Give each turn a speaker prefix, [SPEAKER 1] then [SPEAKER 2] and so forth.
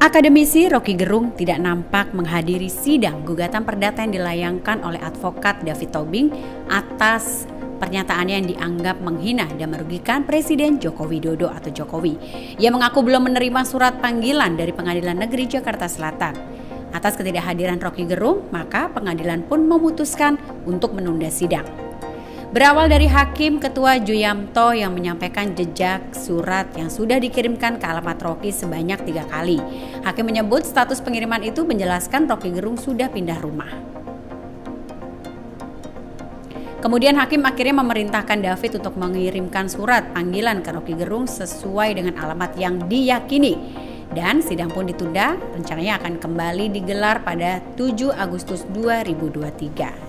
[SPEAKER 1] Akademisi Roky Gerung tidak nampak menghadiri sidang gugatan perdata yang dilayangkan oleh advokat David Tobing atas pernyataannya yang dianggap menghina dan merugikan Presiden Joko Widodo atau Jokowi. Ia mengaku belum menerima surat panggilan dari Pengadilan Negeri Jakarta Selatan. Atas ketidakhadiran Roky Gerung, maka pengadilan pun memutuskan untuk menunda sidang. Berawal dari Hakim Ketua Juyamto yang menyampaikan jejak surat yang sudah dikirimkan ke alamat Roky sebanyak 3 kali. Hakim menyebut status pengiriman itu menjelaskan Roky Gerung sudah pindah rumah. Kemudian Hakim akhirnya memerintahkan David untuk mengirimkan surat panggilan ke Roky Gerung sesuai dengan alamat yang diyakini. Dan sidang pun ditunda, rencananya akan kembali digelar pada 7 Agustus 2023.